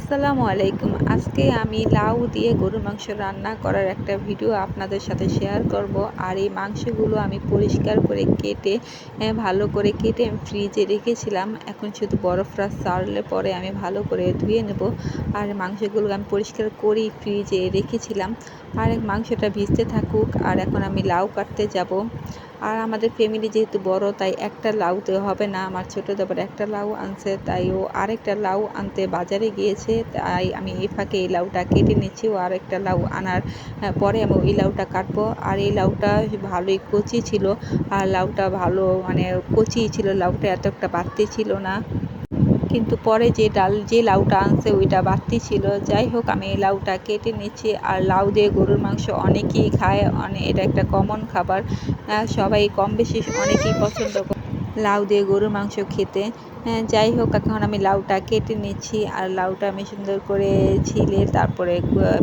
আসসালামু আলাইকুম। আজকে আমি লাউ দিয়ে গরুর মাংস রান্না করার একটা ভিডিও আপনাদের সাথে শেয়ার করব। আর এই মাংসগুলো আমি পরিষ্কার করে কেটে ভালো করে কেটে আমি ফ্রিজে রেখেছিলাম। এখন শুধু বরফটা ছাড়লে পরে আমি ভালো করে ধুয়ে নেব। আর মাংসগুলো আমি পরিষ্কার করেই ফ্রিজে রেখেছিলাম। আর মাংসটা ভিজতে থাকুক। আর এখন আমি লাউ কাটতে যাব। আর আমাদের ফ্যামিলি যেহেতু বড়, তাই একটা লাউতে হবে না। আমার ছোটো দেবর একটা লাউ আনছে, তাই ও আরেকটা লাউ আনতে বাজারে গিয়েছে। তাই আমি এই ফাঁকে এই লাউটা কেটে নিচ্ছি। ও আরেকটা লাউ আনার পরে আমি ওই লাউটা কাটবো। আর এই লাউটা ভালোই কচি ছিল। আর লাউটা ভালো মানে কচি ছিল, লাউটা এত একটা বাড়তি ছিল না। কিন্তু পরে যে লাউটা আনছে ওইটা বাড়তি ছিল। যাই হোক, আমি এই লাউটা কেটে নিচ্ছি। আর লাউ দিয়ে গরুর মাংস অনেকেই খায়, এটা একটা কমন খাবার। সবাই কম বেশি অনেকেই পছন্দ করে লাউ দিয়ে গরুর মাংস খেতে। যাই হোক, এখন আমি লাউটা কেটে নিচ্ছি। আর লাউটা আমি সুন্দর করে ছিলে তারপরে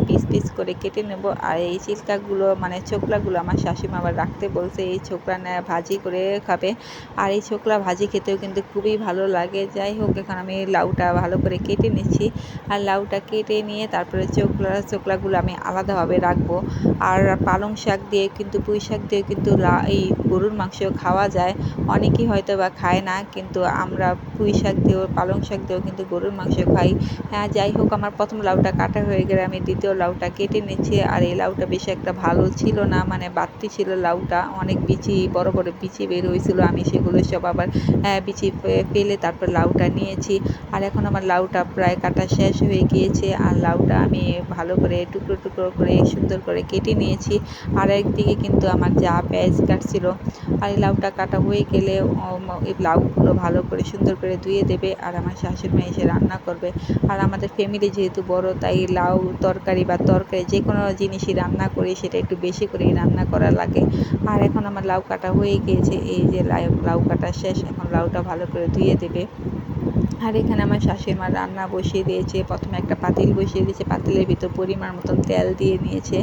পিস পিস করে কেটে নেব। আর এই চিল্কাগুলো মানে ছোকলাগুলো আমার শাশুড়ি আবার রাখতে বলছে, এই ছোকলা ভাজি করে খাবে। আর এই ছোকলা ভাজি খেতেও কিন্তু খুবই ভালো লাগে। যাই হোক, এখন আমি লাউটা ভালো করে কেটে নিচ্ছি। আর লাউটা কেটে নিয়ে তারপরে চোকলাগুলো আমি আলাদাভাবে রাখবো। আর পালং শাক দিয়ে কিন্তু পুঁই শাক দিয়ে কিন্তু এই গরুর মাংস খাওয়া যায়। অনেকেই হয়তো বা খায় না, কিন্তু আমরা পুঁই শাক দিয়েও পালং শাক দিয়েও কিন্তু গরুর মাংস খাই। যাই হোক, আমার প্রথম লাউটা কাটা হয়ে গেলে আমি দ্বিতীয় লাউটা কেটে নিচ্ছি। আর এই লাউটা বেশি একটা ভালো ছিল না, মানে বাড়তি ছিল লাউটা, অনেক বিচি বড় বড় বিচি বের হয়েছিল। আমি সেগুলো সব আবার বিচি ফেলে তারপর লাউটা নিয়েছি। আর এখন আমার লাউটা প্রায় কাটা শেষ হয়ে গিয়েছে। আর লাউটা আমি ভালো করে টুকরো টুকরো করে সুন্দর করে কেটে নিয়েছি। আর একদিকে কিন্তু আমার যা পেঁয়াজ কাটছিল। আর এই লাউটা কাটা হয়ে গেলে এই লাউগুলো ভালো করে সুন্দর করে ধুয়ে দেবে। আর আমার শাশুড়ি মা এসে রান্না করবে। আর আমাদের ফ্যামিলি যেহেতু বড়, তাই লাউ তরকারি যে কোনো জিনিসই রান্না করি সেটা একটু বেশি করেই রান্না করা লাগে। আর এখন আমার লাউ কাটা হয়ে গিয়েছে। এই যে লাউ কাটা শেষ, এখন লাউটা ভালো করে ধুয়ে দেবে। আর এখানে আমার শাশুড়ি মা রান্না বসিয়ে দিয়েছে। প্রথমে একটা পাতিল বসিয়ে দিয়েছে, পাতিলের ভিতর পরিমাণ মতন তেল দিয়ে নিয়েছে।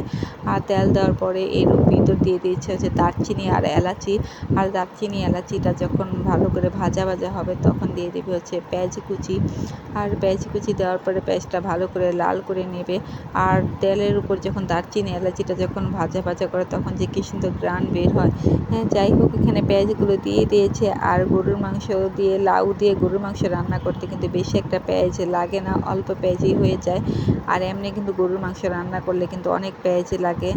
আর তেল দেওয়ার পরে এর ভিতর দিয়ে দিয়েছে হচ্ছে দারচিনি আর এলাচি। আর দারচিনি এলাচিটা যখন ভালো করে ভাজা ভাজা হবে তখন দিয়ে দেবে হচ্ছে পেঁয়াজ কুচি। আর পেঁয়াজ কুচি দেওয়ার পরে পেঁয়াজটা ভালো করে লাল করে নেবে। আর তেলের উপর যখন দারচিনি এলাচিটা যখন ভাজা ভাজা করে তখন যে কী সুন্দর ঘ্রাণ বের হয়। যাই হোক, এখানে পেঁয়াজগুলো দিয়ে দিয়েছে। আর গরুর মাংস দিয়ে লাউ দিয়ে গরুর মাংস রান্না করতে কিন্তু বেশি একটা পেঁয়াজ লাগে না, অল্প পেঁয়াজই হয়ে যায়। আর এমনি কিন্তু গরুর মাংস রান্না করলে কিন্তু অনেক পেঁয়াজ লাগে।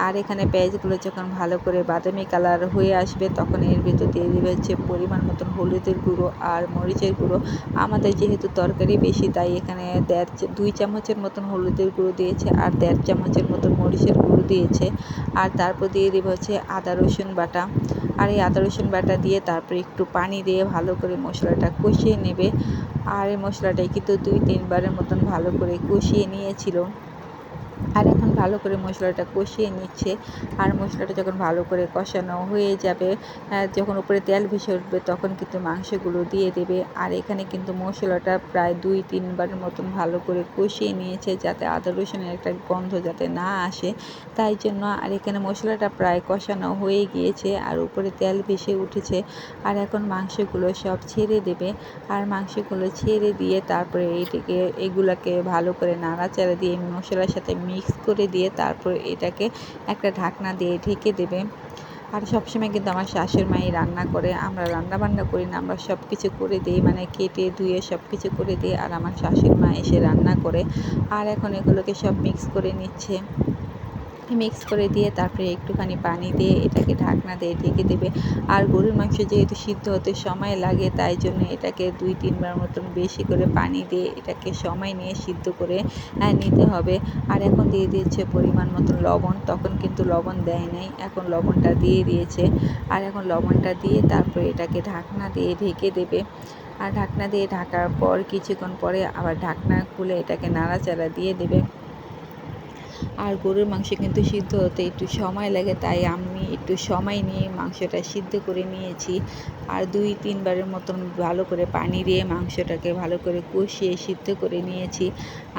আর এখানে পেঁয়াজগুলো যখন ভালো করে বাদামি কালার হয়ে আসবে তখন এর ভিতর দিয়ে দেবে হচ্ছে পরিমাণ মতন হলুদের গুঁড়ো আর মরিচের গুঁড়ো। আমাদের যেহেতু তরকারি বেশি, তাই এখানে 2 চামচের মতন হলুদের গুঁড়ো দিয়েছে আর 1.5 চামচের মতন মরিচের গুঁড়ো দিয়েছে। আর তারপর দিয়ে দেবে হচ্ছে আদা রসুন বাটা। আর এই আদা রসুন বাটা দিয়ে তারপরে একটু পানি দিয়ে ভালো করে মশলাটা কষিয়ে নেবে। আর এই মশলাটাই কিন্তু 2-3 বারের মতন ভালো করে কষিয়ে নিয়েছিল। আর এখন ভালো করে মশলাটা কষিয়ে নিচ্ছে। আর মশলাটা যখন ভালো করে কষানো হয়ে যাবে, যখন উপরে তেল ভেসে উঠবে তখন কিন্তু মাংসগুলো দিয়ে দেবে। আর এখানে কিন্তু মশলাটা প্রায় 2-3 বারের মতন ভালো করে কষিয়ে নিয়েছে, যাতে আদা রসুনের একটা গন্ধ যাতে না আসে, তাই জন্য। আর এখানে মশলাটা প্রায় কষানো হয়ে গিয়েছে আর উপরে তেল ভেসে উঠেছে। আর এখন মাংসগুলো সব ছেড়ে দেবে। আর মাংসগুলো ছেড়ে দিয়ে তারপরে এগুলাকে ভালো করে নাড়াচাড়া দিয়ে মশলার সাথে মিক্স করে দিয়ে তারপর এটাকে একটা ঢাকনা দিয়ে ঢেকে দেবে। আর সবসময় কিন্তু আমার শাশুড়ি মাই রান্না করে, আমরা রান্না বান্না করি না, আমরা সব কিছু করে দিই, মানে কেটে ধুয়ে সব কিছু করে দিই। আর আমার শাশুড়ি মা এসে রান্না করে। আর এখন এগুলোকে সব মিক্স করে নিচ্ছে। মিক্স করে দিয়ে তারপরে একটুখানি পানি দিয়ে এটাকে ঢাকনা দিয়ে ঢেকে দেবে। আর গরুর মাংস যেহেতু সিদ্ধ হতে সময় লাগে, তাই জন্য এটাকে 2-3 বার মতন বেশি করে পানি দিয়ে এটাকে সময় নিয়ে সিদ্ধ করে নিতে হবে। আর এখন দিয়ে দিয়েছে পরিমাণ মতন লবণ, তখন কিন্তু লবণ দেয় নাই, এখন লবণটা দিয়ে দিয়েছে। আর এখন লবণটা দিয়ে তারপরে এটাকে ঢাকনা দিয়ে ঢেকে দেবে। আর ঢাকনা দিয়ে ঢাকার পর কিছুক্ষণ পরে আবার ঢাকনা খুলে এটাকে নাড়াচাড়া দিয়ে দেবে। আর গরুর মাংস কিন্তু সিদ্ধ হতে একটু সময় লাগে, তাই আমি একটু সময় নিয়ে মাংসটা সিদ্ধ করে নিয়েছি। আর 2-3 বারের মতন ভালো করে পানি দিয়ে মাংসটাকে ভালো করে কষিয়ে সিদ্ধ করে নিয়েছি।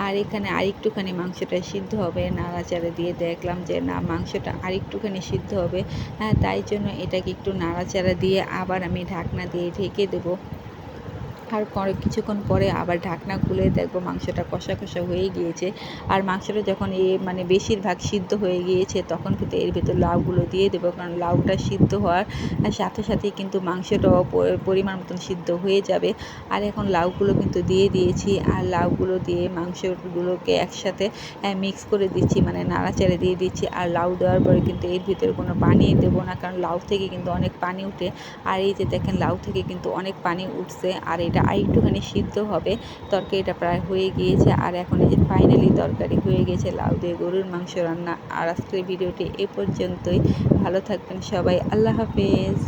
আর এখানে আরেকটুখানি মাংসটা সিদ্ধ হবে, নাড়াচাড়া দিয়ে দেখলাম যে না, মাংসটা আরেকটুখানি সিদ্ধ হবে। তাই জন্য এটাকে একটু নাড়াচাড়া দিয়ে আবার আমি ঢাকনা দিয়ে ঢেকে দেবো। আর কিছুক্ষণ পরে আবার ঢাকনা খুলে দেখবো মাংসটা কষা কষা হয়ে গিয়েছে। আর মাংসটা যখন মানে বেশিরভাগ সিদ্ধ হয়ে গিয়েছে তখন কিন্তু এর ভেতর লাউগুলো দিয়ে দেবো, কারণ লাউটা সিদ্ধ হওয়ার সাথে সাথেই কিন্তু মাংসটাও পরিমাণ মতন সিদ্ধ হয়ে যাবে। আর এখন লাউগুলো কিন্তু দিয়ে দিয়েছি, আর লাউগুলো দিয়ে মাংসগুলোকে একসাথে মিক্স করে দিচ্ছি, মানে নাড়াচাড়া দিয়ে দিচ্ছি। আর লাউ দেওয়ার পরে কিন্তু এর ভিতরে কোনো পানি দেবো না, কারণ লাউ থেকে কিন্তু অনেক পানি উঠে। আর এই যে দেখেন লাউ থেকে কিন্তু অনেক পানি উঠছে, আর এটা আরেকটুখানি সিদ্ধ হবে। তরকারিটা প্রায় হয়ে গিয়েছে, আর এখন এই যে ফাইনালি তরকারি হয়ে গেছে লাউ দিয়ে গরুর মাংস রান্না। আর আজকের ভিডিওটি এ পর্যন্তই। ভালো থাকবেন সবাই, আল্লাহ হাফেজ।